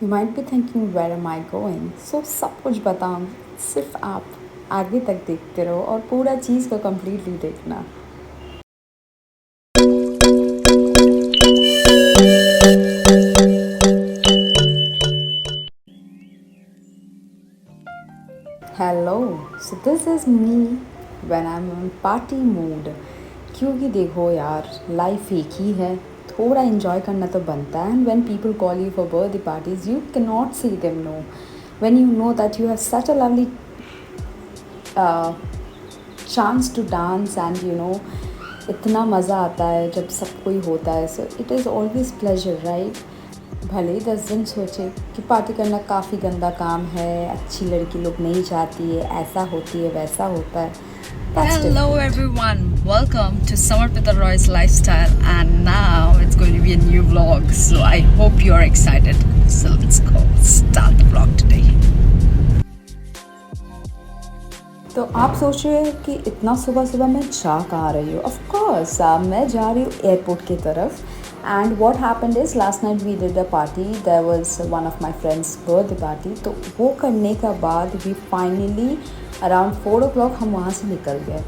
You might be thinking, where am I going? So सब कुछ बताऊँ, सिर्फ आप आगे तक देखते रहो और पूरा चीज़ को कम्प्लीटली देखना। Hello, so this is me when I'm on party mood. क्योंकि देखो यार, लाइफ एक ही है, थोड़ा इन्जॉय करना तो बनता है. And when people call you for birthday parties, you can not say them no. When you know that you have such a lovely chance to dance and इतना मज़ा आता है जब सब कोई होता है. So it is always pleasure, right? भले ही 10 दिन सोचे कि पार्टी करना काफ़ी गंदा काम है, अच्छी लड़की लोग नहीं चाहती है, ऐसा होती है, वैसा होता है. Hello everyone, welcome to Samarpita Roy's lifestyle, and now it's going to be a new vlog, so I hope you are excited. So let's go start the vlog today. तो आप सोच रहे हैं कि इतना सुबह सुबह मैं जा कहाँ रही हूँ. ऑफ कोर्स मैं जा रही हूँ एयरपोर्ट की तरफ. And what happened is last night we did a party. There was one of my friends birthday party. तो वो करने के बाद वी फाइनली अराउंड 4 o'clock हम वहाँ से निकल गए.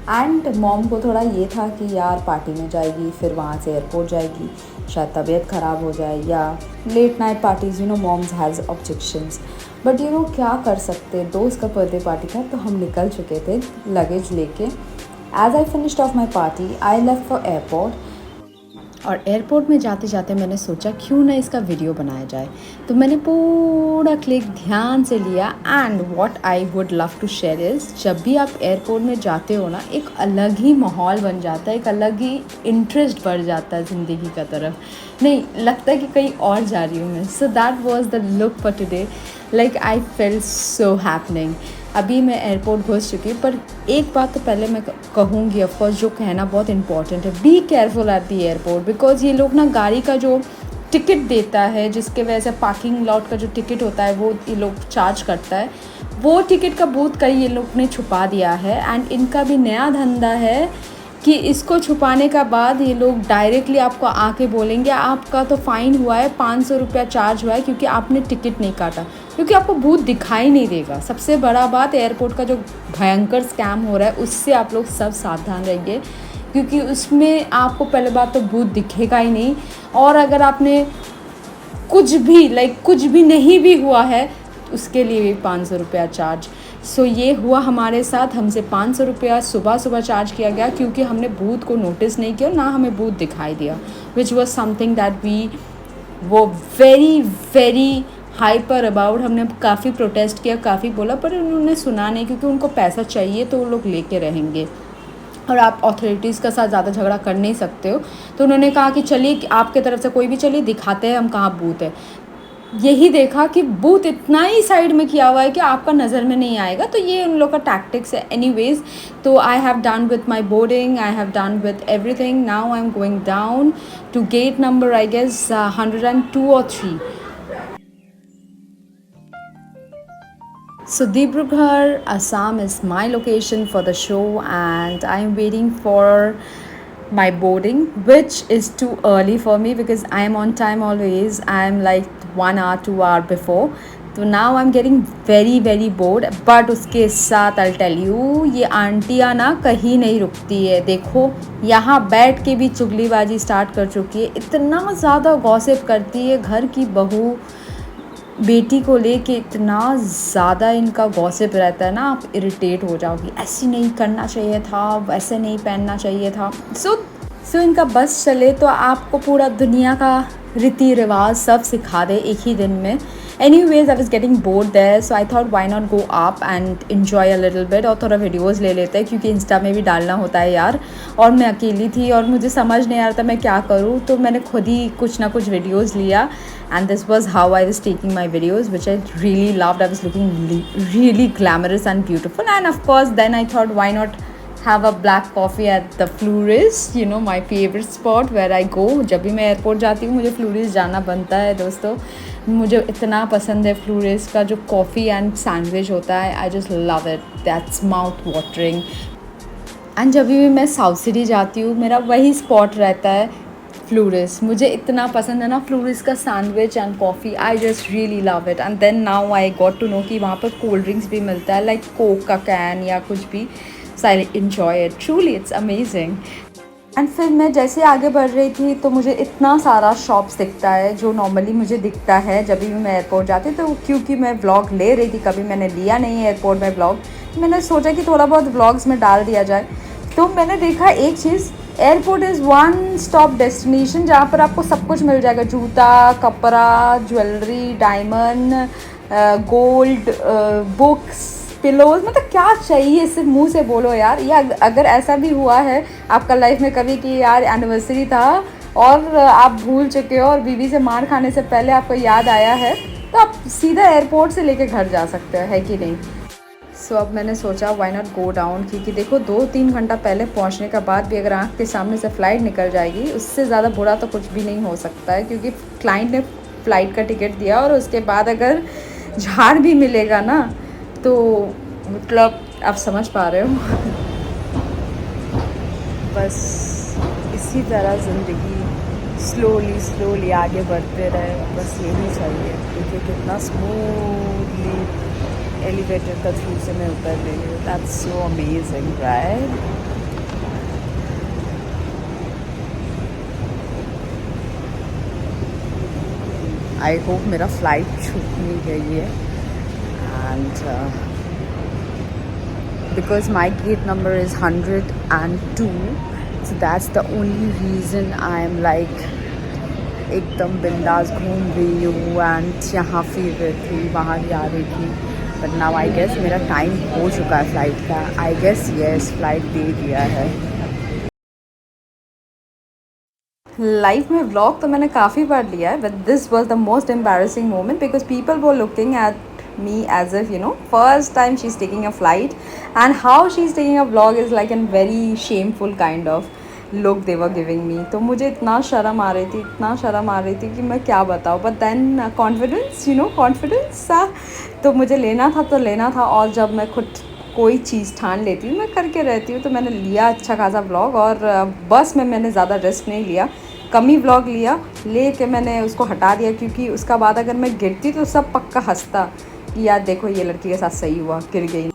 एंड मॉम को थोड़ा ये था कि यार पार्टी में जाएगी, फिर वहाँ से एयरपोर्ट जाएगी, शायद तबीयत ख़राब हो जाए, या late night parties moms has objections. But क्या कर सकते, दोस्त का बर्थडे पार्टी था तो हम निकल चुके थे लगेज लेके. As I finished off my party I left for airport. और एयरपोर्ट में जाते जाते मैंने सोचा क्यों ना इसका वीडियो बनाया जाए. तो मैंने पूरा क्लिक ध्यान से लिया. And what I would love to share is, जब भी आप एयरपोर्ट में जाते हो ना, एक अलग ही माहौल बन जाता है, एक अलग ही इंटरेस्ट बढ़ जाता है ज़िंदगी का तरफ. नहीं लगता है कि कहीं और जा रही हूँ मैं. So that was the look for today. Like I feel so happening. अभी मैं एयरपोर्ट घुस चुकी हूँ. पर एक बात तो पहले मैं कहूँगी, ऑफकोर्स जो कहना बहुत इंपॉर्टेंट है, be careful at the airport. Because ये लोग ना गाड़ी का जो टिकट देता है, जिसके वजह से पार्किंग लॉट का जो टिकट होता है वो ये लोग चार्ज करता है, वो टिकट का बूथ कहीं ये लोग ने छुपा दिया है. एंड इनका भी नया धंधा है कि इसको छुपाने का बाद ये लोग डायरेक्टली आपको आके बोलेंगे आपका तो फ़ाइन हुआ है, 500 रुपया चार्ज हुआ है क्योंकि आपने टिकट नहीं काटा. क्योंकि आपको बूथ दिखाई नहीं देगा. सबसे बड़ा बात, एयरपोर्ट का जो भयंकर स्कैम हो रहा है उससे आप लोग सब सावधान रहिए, क्योंकि उसमें आपको पहले बात तो बूथ दिखेगा ही नहीं. और अगर आपने कुछ भी नहीं भी हुआ है उसके लिए भी 500 रुपया चार्ज. सो ये हुआ हमारे साथ. हमसे 500 रुपया सुबह सुबह चार्ज किया गया क्योंकि हमने बूथ को नोटिस नहीं किया, ना हमें बूथ दिखाई दिया, which was something that we were very very hyper about. हमने काफ़ी प्रोटेस्ट किया, काफ़ी बोला, पर उन्होंने सुना नहीं, क्योंकि उनको पैसा चाहिए तो वो लोग लेके रहेंगे और आप अथॉरिटीज़ के साथ ज़्यादा झगड़ा कर नहीं सकते हो. तो उन्होंने कहा कि चलिए आपके तरफ से कोई भी चलिए, दिखाते हैं हम कहाँ बूथ है. यही देखा कि बूथ इतना ही साइड में किया हुआ है कि आपका नज़र में नहीं आएगा. तो ये उन लोग का टैक्टिक्स है. एनीवेज, तो I have done with my boarding, I have done with everything. Now I am going down to get number I guess 102 or 3. So Dibrugarh, Assam is my location for the show, and I am waiting for my boarding, which is too early for me because I am on time always. I am like 1 hour 2 hour before. So now I'm getting very very bored. But उसके साथ I'll tell you, ये आंटियाँ ना कहीं नहीं रुकती है. देखो यहाँ बैठ के भी चुगलीबाजी स्टार्ट कर चुकी है. इतना ज़्यादा गॉसिप करती है. घर की बहू बेटी को लेके इतना ज़्यादा इनका गॉसिप रहता है ना, आप इरिटेट हो जाओगी. ऐसे नहीं करना चाहिए था, वैसे नहीं पहनना चाहिए था. सो इनका बस चले तो आपको पूरा दुनिया का रीति रिवाज सब सिखा दे एक ही दिन में. Anyways, I was getting bored there, so I thought why not go up and enjoy a little bit. और थोड़ा वीडियोज़ ले लेते हैं क्योंकि इंस्टा में भी डालना होता है यार. और मैं अकेली थी और मुझे समझ नहीं आ रहा था मैं क्या करूँ, तो मैंने खुद ही कुछ ना कुछ वीडियोज़ लिया. And this was how I was taking my videos, which I really loved. I was looking really glamorous and beautiful. And of course, then I thought why not have a black coffee at the Fleuris, my favorite spot where I go. जब भी मैं airport जाती हूँ मुझे फ्लूरिस जाना बनता है दोस्तों. मुझे इतना पसंद है फ्लूरिस का जो कॉफ़ी एंड सैंडविच होता है. I just love it. That's mouth watering. And जब भी मैं साउथ सिटी जाती हूँ मेरा वही स्पॉट रहता है फ्लोरिस, मुझे इतना पसंद है ना फ्लोरिस का sandwich and coffee, I just really love it. And then now I got to know कि वहाँ पर कोल्ड ड्रिंक्स भी मिलता है, लाइक कोक का कैन या कुछ भी। So I enjoy it, truly it's amazing. And फिर मैं जैसे आगे बढ़ रही थी तो मुझे इतना सारा शॉप्स दिखता है जो नॉर्मली मुझे दिखता है जब भी मैं एयरपोर्ट जाती, तो क्योंकि मैं व्लॉग ले रही थी, कभी मैंने लिया नहीं है एयरपोर्ट में व्लॉग, मैंने सोचा कि थोड़ा बहुत व्लॉग्स में डाल दिया जाए। तो मैंने देखा एक चीज़, airport is one stop destination जहाँ पर आपको सब कुछ मिल जाएगा, जूता, कपड़ा, jewellery, diamond, gold, books, pillows, मतलब क्या चाहिए, सिर्फ मुंह से बोलो यार। या अगर ऐसा भी हुआ है आपका लाइफ में कभी कि यार एनिवर्सरी था और आप भूल चुके हो और बीवी से मार खाने से पहले आपको याद आया है, तो आप सीधा एयरपोर्ट से लेके घर जा सकते हो, है कि नहीं। सो अब मैंने सोचा व्हाई नॉट गो डाउन, क्योंकि देखो 2-3 घंटा पहले पहुंचने के बाद भी अगर आँख के सामने से फ़्लाइट निकल जाएगी, उससे ज़्यादा बुरा तो कुछ भी नहीं हो सकता है, क्योंकि क्लाइंट ने फ़्लाइट का टिकट दिया और उसके बाद अगर झाड़ भी मिलेगा ना, तो मतलब आप समझ पा रहे हो। बस इसी तरह ज़िंदगी स्लोली स्लोली आगे बढ़ते रहे, बस यही चाहिए। क्योंकि कितना स्मूथली एलिवेटर का थ्रू से मैं उतर रही हूँ, that's so amazing right. I hope मेरा फ्लाइट छूट नहीं गई है, and because my gate number is 102, so that's the only reason I am like एकदम बिंदास घूम रही हूँ एंड यहाँ फिर रही थी, वहाँ जा रही थी। बट नाउ आई गेस मेरा टाइम हो चुका है फ़्लाइट का, आई गेस यस फ्लाइट दे दिया है। लाइफ में व्लॉग तो मैंने काफ़ी बार लिया है, but this was the most embarrassing moment because people were looking at me as if, you know, first time she's taking a flight, and how she's taking a vlog is like a very shameful kind of look they were giving me। तो मुझे इतना शर्म आ रही थी, इतना शर्म आ रही थी कि मैं क्या बताऊँ। But then confidence, you know, confidence तो मुझे लेना था तो लेना था, और जब मैं खुद कोई चीज़ ठान लेती हूँ, मैं करके रहती हूँ, तो मैंने लिया अच्छा खासा व्लॉग। और बस में मैंने ज़्यादा रिस्क नहीं लिया, कम ही व्लॉग लिया, ले के मैंने उसको हटा दिया, क्योंकि उसका बाद अगर मैं गिरती तो सब पक्का हंसता कि यार देखो ये लड़की के साथ सही हुआ, गिर गई।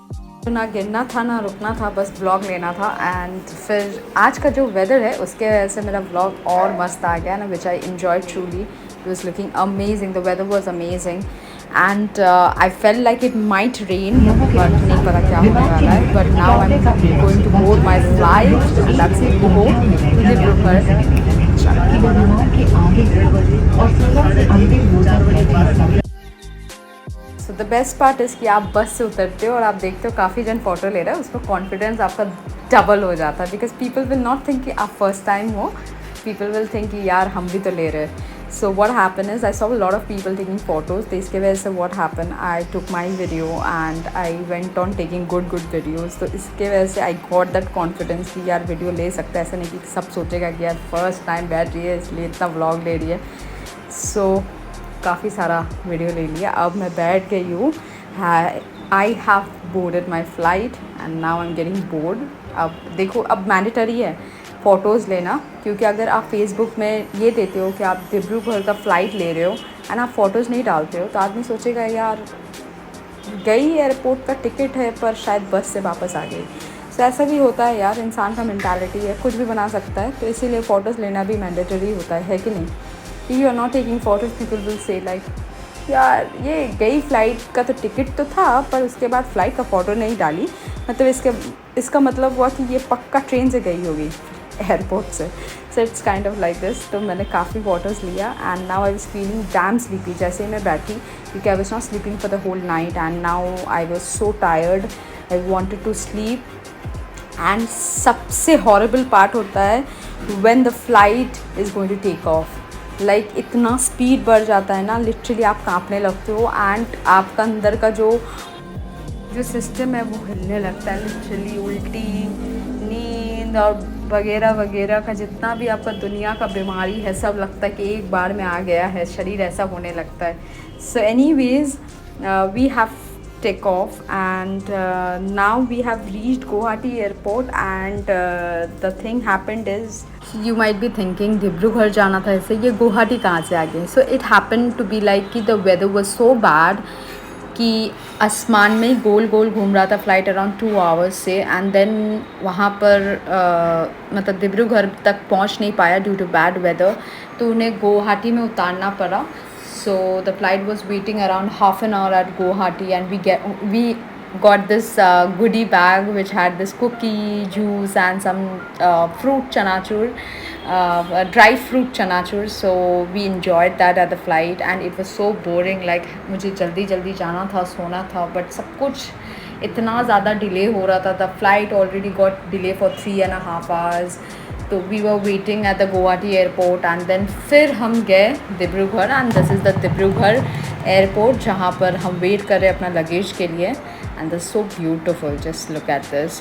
तो ना गिरना था ना रुकना था, बस व्लॉग लेना था। एंड फिर आज का जो वेदर है उसके वजह से मेरा व्लॉग और मस्त आ गया ना, which I enjoy truly. It was looking amazing, the weather was amazing, and I feel like it might rain, but नहीं पता क्या होने वाला है। But now I am going to board my flight, that's it, हो so the best part is कि आप बस से उतरते हो और आप देखते हो काफ़ी जन फ़ोटो ले रहे हैं, उसमें कॉन्फिडेंस आपका डबल हो जाता है, because people will not think कि आप फर्स्ट टाइम हो, पीपल विल थिंक कि यार हम भी तो ले रहे हैं। So what happen is I saw a lot of people taking photos, तो इसके वजह से what happen, I took my video and I went on taking good videos. तो इसके वजह से आई गॉट दैट कॉन्फिडेंस कि यार वीडियो ले सकते हैं, ऐसा नहीं कि सब सोचेगा कि यार फर्स्ट टाइम बैठ रही है इसलिए इतना व्लॉग ले रही है। सो काफ़ी सारा वीडियो ले लिया, अब मैं बैठ गई हूँ। I have boarded my flight and now I am getting bored. अब देखो, अब मैंडेटरी है फ़ोटोज़ लेना, क्योंकि अगर आप फेसबुक में ये देते हो कि आप डिब्रूगढ़ का फ़्लाइट ले रहे हो एंड आप फ़ोटोज़ नहीं डालते हो, तो आदमी सोचेगा यार गई एयरपोर्ट का टिकट है पर शायद बस से वापस आ गई। सो ऐसा भी होता है यार, इंसान का मेंटालिटी है, कुछ भी बना सकता है, तो इसीलिए फ़ोटोज़ लेना भी मैंडेटरी होता है कि नहीं। You are not taking photos, people will say like यार ये गई फ्लाइट का तो टिकट तो था पर उसके बाद फ़्लाइट का फ़ोटो नहीं डाली, मतलब इसका मतलब हुआ कि ये पक्का ट्रेन से गई होगी एयरपोर्ट से। So it's kind of like this. तो मैंने काफ़ी वाटर्स लिया and now I was feeling damn sleepy जैसे ही मैं बैठी, क्योंकि I was not sleeping for the whole night and now I was so tired, I wanted to sleep. And सबसे हॉरेबल पार्ट होता है when the flight is going to take off, like इतना speed बढ़ जाता है ना, literally आप कांपने लगते हो एंड आपका अंदर का जो सिस्टम है वो हिलने लगता है, लिटरली उल्टी नींद और वगैरह वगैरह का जितना भी आपका दुनिया का बीमारी है सब लगता है कि एक बार में आ गया है, शरीर ऐसा होने लगता है। So anyways we have take off, and now we have reached Guwahati airport, and the thing happened is, you might be thinking Dibrugarh जाना था, ऐसे ये गुवाहाटी कहाँ से आ गए. So it happened to be like कि the weather was so bad कि आसमान में गोल गोल घूम रहा था फ्लाइट अराउंड 2 आवर्स से, एंड देन वहाँ पर मतलब डिब्रूगढ़ तक पहुँच नहीं पाया ड्यू टू बैड वेदर, तो उन्हें गुवाहाटी में उतारना पड़ा. So the flight was waiting around half an hour at Guwahati, and we got this goodie bag which had this cookie, juice, and some fruit chanachur, dry fruit chanachur. So we enjoyed that at the flight, and it was so boring. Like मुझे जल्दी जल्दी जाना था, सोना था, but सब कुछ इतना ज़्यादा डिले हो रहा था. The flight already got delay for 3.5 hours. तो we were waiting at the Guwahati airport, and then फिर हम गए Dibrugarh, and this is the Dibrugarh airport जहाँ पर हम वेट कर रहे हैं अपना लगेज के लिए. And this so beautiful, just look at this.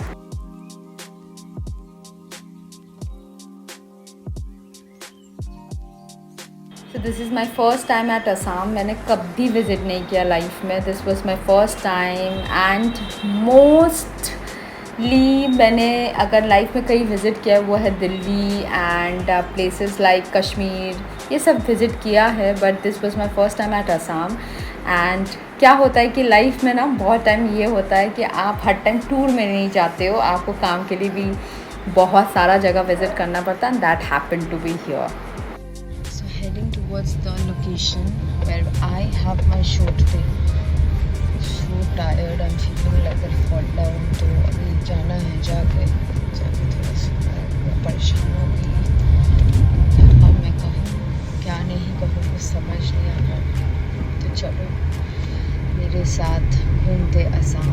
So this is my first time at Assam. मैंने कभी विज़िट नहीं किया लाइफ में. This was my first time, and mostly मैंने अगर लाइफ में कहीं विज़िट किया है वो है Delhi and places like Kashmir, ये सब विज़िट किया है, but this was my first time at Assam. And क्या होता है कि लाइफ में ना बहुत टाइम ये होता है कि आप हर टाइम टूर में नहीं जाते हो, आपको काम के लिए भी बहुत सारा जगह विज़िट करना पड़ता है, and that happened to be here. So heading towards the location where I have my shoot film. So tired, I'm feeling like I'll fall down. तो अभी जाना है, जाके थोड़ा सा परेशान हो गई. अब मैं कहूँ क्या नहीं कहूँ कुछ समझ नहीं आ रहा. तो चलो मेरे साथ घूमते Assam.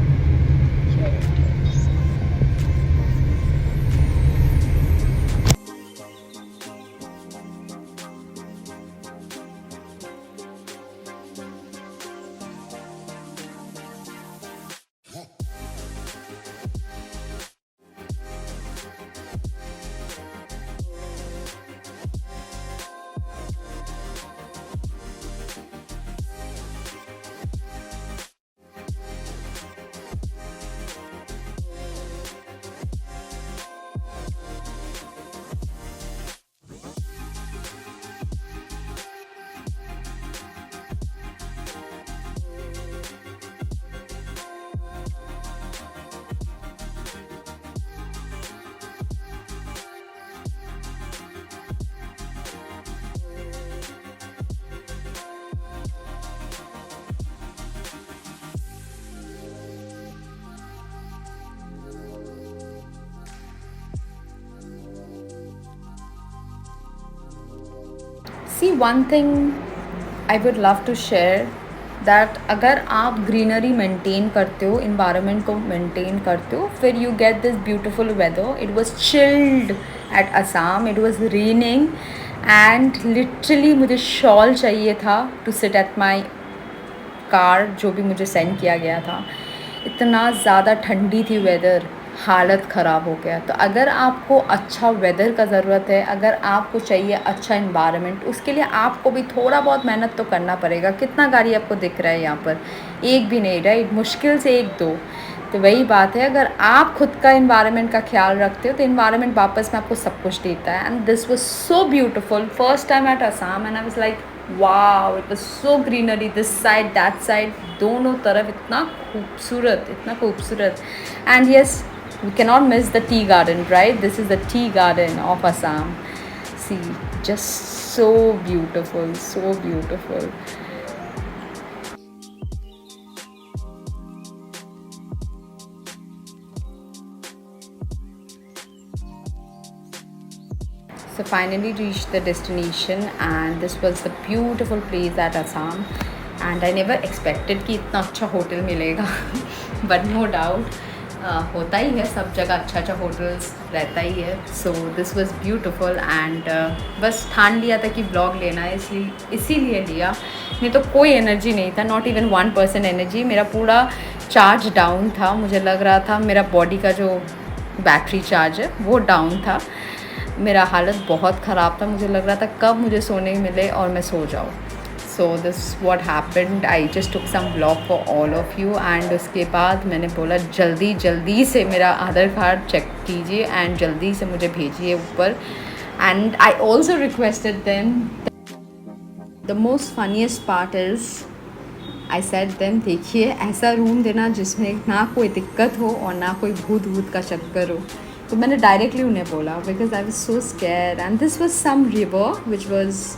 Here it is. See, one thing I would love to share, that अगर आप ग्रीनरी मेंटेन करते हो, इन्वायरमेंट को मेंटेन करते हो, फिर you get this beautiful weather. It was chilled at Assam, it was raining, and literally मुझे शॉल चाहिए था to sit at my car, जो भी मुझे सेंड किया गया था. इतना ज़्यादा ठंडी थी वेदर, हालत ख़राब हो गया. तो अगर आपको अच्छा वेदर का ज़रूरत है, अगर आपको चाहिए अच्छा इन्वायरमेंट, उसके लिए आपको भी थोड़ा बहुत मेहनत तो करना पड़ेगा. कितना गाड़ी आपको दिख रहा है यहाँ पर? एक भी नहीं, राइट? मुश्किल से 1-2. तो वही बात है, अगर आप खुद का इन्वायरमेंट का ख्याल रखते हो तो इन्वायरमेंट वापस में आपको सब कुछ देता है. And this was so beautiful. First time at Assam, and I was like wow, it was so greenery, this side that side, दोनों तरफ इतना खूबसूरत, इतना खूबसूरत. And yes, we cannot miss the tea garden, right? This is the tea garden of Assam. See, just so beautiful, so beautiful. So finally reached the destination, and this was the beautiful place at Assam, and I never expected कि इतना अच्छा hotel मिलेगा. But no doubt होता ही है, सब जगह अच्छा अच्छा होटल्स रहता ही है. So this was beautiful, and बस ठान लिया था कि ब्लॉग लेना है, इसीलिए लिया. नहीं तो कोई एनर्जी नहीं था, नॉट इवन 1% एनर्जी. मेरा पूरा चार्ज डाउन था. मुझे लग रहा था मेरा बॉडी का जो बैटरी चार्ज है वो डाउन था. मेरा हालत बहुत ख़राब था. मुझे लग रहा था कब मुझे सोने मिले और मैं सो जाऊँ. So this what happened. I just took some vlog for all of you. And उसके बाद मैंने बोला जल्दी जल्दी से मेरा आधार कार्ड चेक कीजिए एंड जल्दी से मुझे भेजिए ऊपर. And I also requested them. The most funniest part is I said them, देखिए ऐसा रूम देना जिसमें ना कोई दिक्कत हो और ना कोई भूत भूत का चक्कर हो. तो मैंने डायरेक्टली उन्हें बोला because I was so scared. And this was some river which was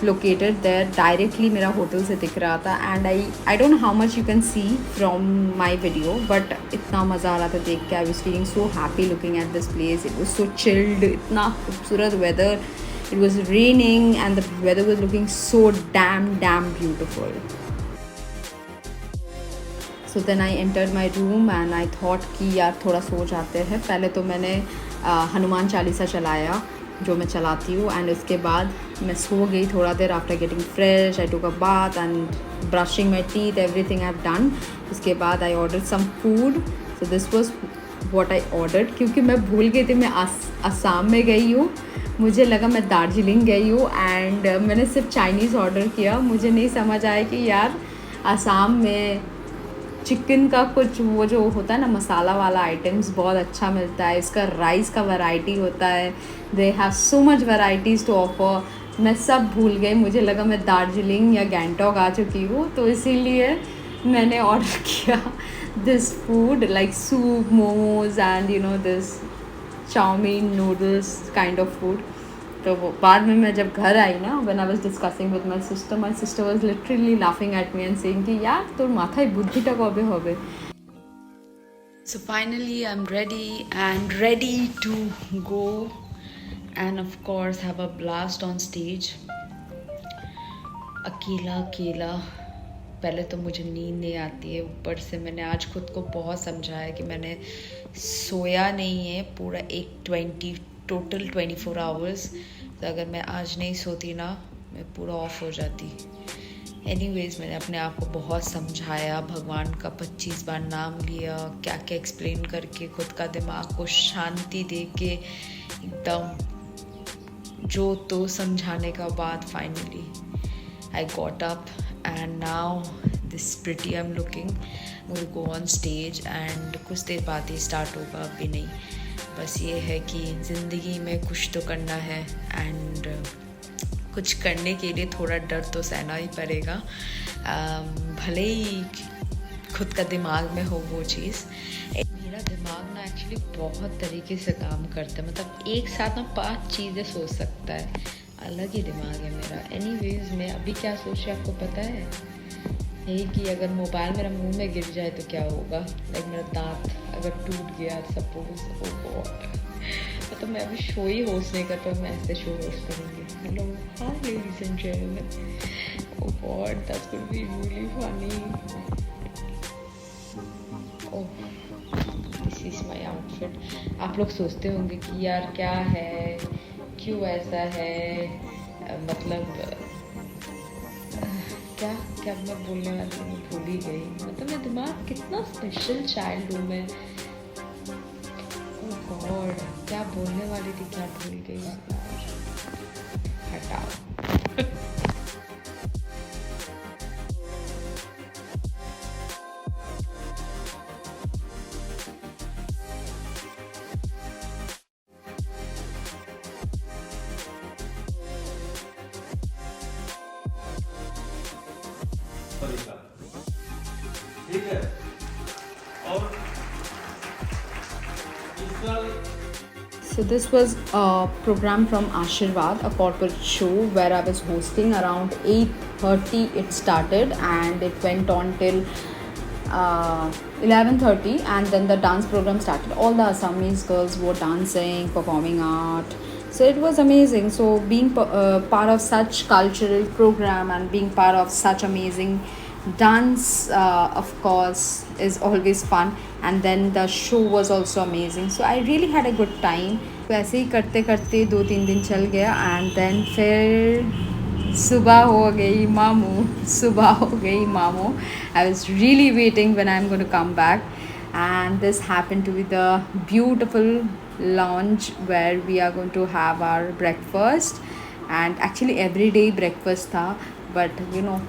located there. Directly मेरा होटल से दिख रहा था. And I don't know how much you can see from my video, but इतना मज़ा आ रहा था देख के. I was feeling so happy looking at this place. It was so chilled, इतना खूबसूरत weather. It was raining and the weather was looking so damn beautiful. So then I entered my room and I thought कि यार थोड़ा सो जाते हैं. पहले तो मैंने हनुमान चालीसा चलाया जो मैं चलाती हूँ. एंड उसके बाद मैं सो गई थोड़ा देर. After getting fresh I took a bath and brushing my teeth, everything I have done. उसके बाद I order some food. So this was what I ordered. क्योंकि मैं भूल गई थी मैं असम में गई हूँ. मुझे लगा मैं दार्जिलिंग गई हूँ. एंड मैंने सिर्फ चाइनीज़ ऑर्डर किया. मुझे नहीं समझ आया कि यार असम में चिकन का कुछ वो जो होता है ना मसाला वाला आइटम्स बहुत अच्छा मिलता है. इसका राइस का वैरायटी होता है. They have so much varieties to offer. मैं सब भूल गई. मुझे लगा मैं दार्जिलिंग या गैंगटॉक आ चुकी हूँ. तो इसीलिए मैंने ऑर्डर किया this food like soup, momos and you know this chowmein, noodles kind of food. तो वो बाद में मैं जब घर आई ना, when I was discussing with my sister was literally laughing at me and saying कि यार তোর মাথায় বুদ্ধিটা কবে হবে. So finally I'm ready to go and of course have a blast on stage. अकेला पहले तो मुझे नींद नहीं आती है. ऊपर से मैंने आज खुद को बहुत समझाया कि मैंने सोया नहीं है पूरा टोटल 24 आवर्स. तो अगर मैं आज नहीं सोती ना मैं पूरा ऑफ हो जाती. एनीवेज मैंने अपने आप को बहुत समझाया. भगवान का 25 बार नाम लिया. क्या क्या एक्सप्लेन करके खुद का दिमाग को शांति दे के एकदम जो तो समझाने का बाद finally I got up. And now this pretty I'm looking. We'll go on stage and कुछ देर बाद ही स्टार्ट होगा. अभी नहीं. बस ये है कि ज़िंदगी में कुछ तो करना है. एंड कुछ करने के लिए थोड़ा डर तो सहना ही पड़ेगा. भले ही खुद का दिमाग में हो वो चीज़. मेरा दिमाग ना एक्चुअली बहुत तरीके से काम करता है. मतलब एक साथ ना 5 चीज़ें सोच सकता है. अलग ही दिमाग है मेरा. एनीवेज मैं अभी क्या सोच रही आपको पता है? यही कि अगर मोबाइल मेरा मुंह में गिर जाए तो क्या होगा. लाइक मेरा दांत अगर टूट गया सपोज. ओ गॉड. मतलब मैं अभी शो ही होस्ट नहीं कर पाऊँ. मैं ऐसे शो होस्ट करूँगी. Hello hi ladies and gentleman. Oh god that's going to be really funny. Oh this is my outfit. आप लोग सोचते होंगे कि यार क्या है, क्यों ऐसा है. मतलब क्या मैं बोलने वाली हूँ भूल ही गई. मतलब मेरा दिमाग कितना स्पेशल चाइल्ड हूँ मैं. ओह गॉड क्या बोलने वाली थी क्या भूल गई. हटाओ. ठीक है. और So this was a program from Ashirwad, a corporate show where I was hosting. Around 8:30 it started and it went on till 11:30, and then the dance program started. All the Assamese girls were dancing, performing art. So it was amazing. So being part of such cultural program and being part of such amazing dance of course is always fun. And then the show was also amazing. So I really had a good time. तो ऐसे ही करते करते 2-3 दिन चल गया. And then फिर सुबह हो गई मामू. I was really waiting when I am going to come back. And this happened to be the beautiful lounge where we are going to have our breakfast. And actually every day breakfast था, but you know,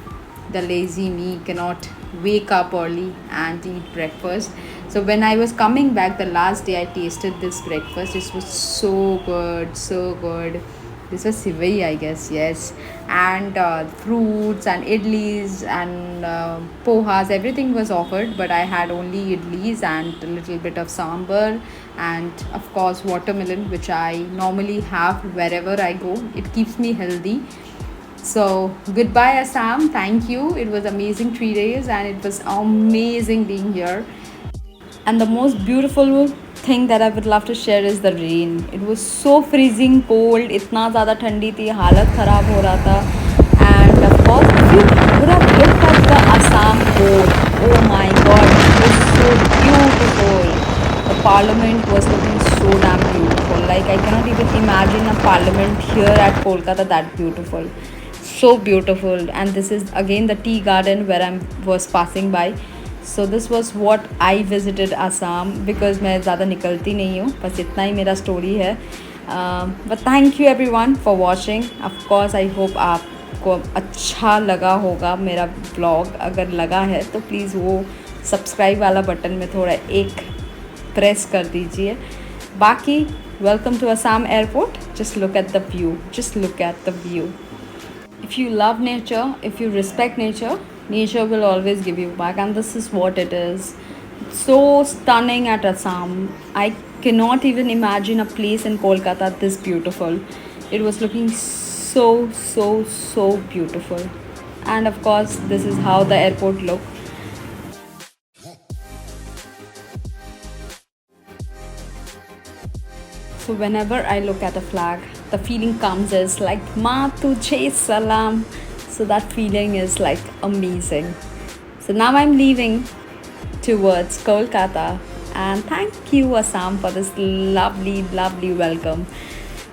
the lazy me cannot wake up early and eat breakfast. So when I was coming back the last day, I tasted this breakfast. It was so good, so good. This was sivai, I guess, yes. And fruits and idlis and pohas, everything was offered, but I had only idlis and a little bit of sambar, and of course watermelon, which I normally have wherever I go. It keeps me healthy. So goodbye Assam, thank you. It was amazing 3 days and it was amazing being here. And the most beautiful thing that I would love to share is the rain. It was so freezing cold, इतना ज़्यादा ठंडी थी, हालत ख़राब हो रहा था. And of course, if you would have looked at the Assam board, oh my god, it was so beautiful. The parliament was looking so damn beautiful. Like, I cannot even imagine a parliament here at Kolkata that beautiful. So beautiful. And this is again the tea garden where I was passing by. So this was what I visited Assam, because मैं ज़्यादा निकलती नहीं हूँ, बस इतना ही मेरा story है. But thank you everyone for watching. Of course I hope आपको अच्छा लगा होगा मेरा ब्लॉग. अगर लगा है तो प्लीज़ वो सब्सक्राइब वाला बटन में थोड़ा एक प्रेस कर दीजिए. बाकी welcome to Assam airport. Just look at the view. Just look at the view. If you love nature, if you respect nature, nature will always give you back, and this is what it is. It's so stunning at Assam. I cannot even imagine a place in Kolkata this beautiful. It was looking so beautiful. And of course this is how the airport looked. So whenever I look at a flag, the feeling comes as like Ma Tujhe Salam. So that feeling is like amazing. So now I'm leaving towards Kolkata, and thank you Assam for this lovely welcome.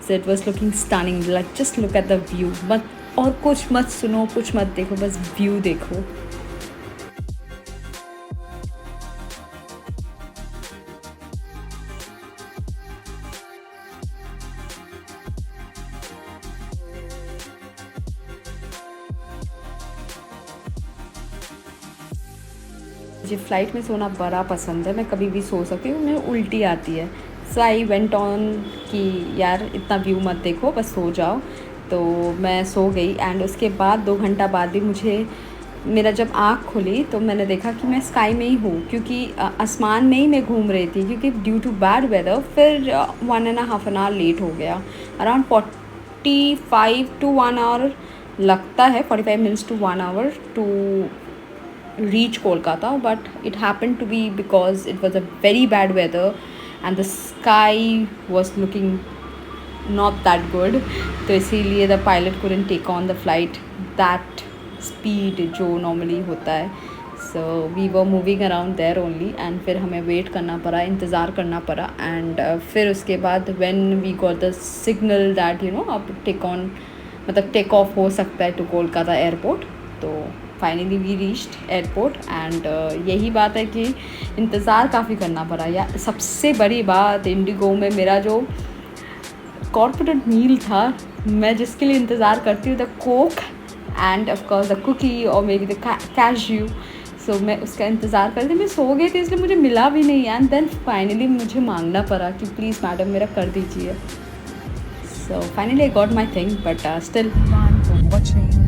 So it was looking stunning. Like, just look at the view. But और कुछ मत सुनो, कुछ मत देखो, बस view देखो. मुझे फ़्लाइट में सोना बड़ा पसंद है. मैं कभी भी सो सकती हूँ, मुझे उल्टी आती है. सो आई वेंट ऑन कि यार इतना व्यू मत देखो, बस सो जाओ. तो मैं सो गई. एंड उसके बाद 2 घंटा बाद भी मेरा जब आँख खुली तो मैंने देखा कि मैं स्काई में ही हूँ, क्योंकि आसमान में ही मैं घूम रही थी. क्योंकि ड्यू टू बैड वेदर फिर 1.5 आवर लेट हो गया. अराउंड 45 to 1 hour लगता है, 45 minutes to 1 hour to reach Kolkata, but it happened to be because it was a very bad weather and the sky was looking not that good. तो इसीलिए the pilot couldn't take on the flight that speed जो normally होता है. So we were moving around there only, and फिर हमें wait करना पड़ा, इंतज़ार करना पड़ा. And फिर उसके बाद when we got the signal that you know अब मतलब take off हो सकता है to Kolkata airport, तो finally we reached airport. And यही बात है कि इंतज़ार काफ़ी करना पड़ा. या सबसे बड़ी बात, इंडिगो में मेरा जो कॉर्पोरेट मील था, मैं जिसके लिए इंतज़ार करती हूँ, the coke and of course the cookie और maybe the cashew. So मैं उसका इंतज़ार कर रही थी. मैं सो गई थी इसलिए मुझे मिला भी नहीं. एंड देन फाइनली मुझे मांगना पड़ा कि प्लीज़ मैडम मेरा कर दीजिए. So finally I got my thing, but still. For watching.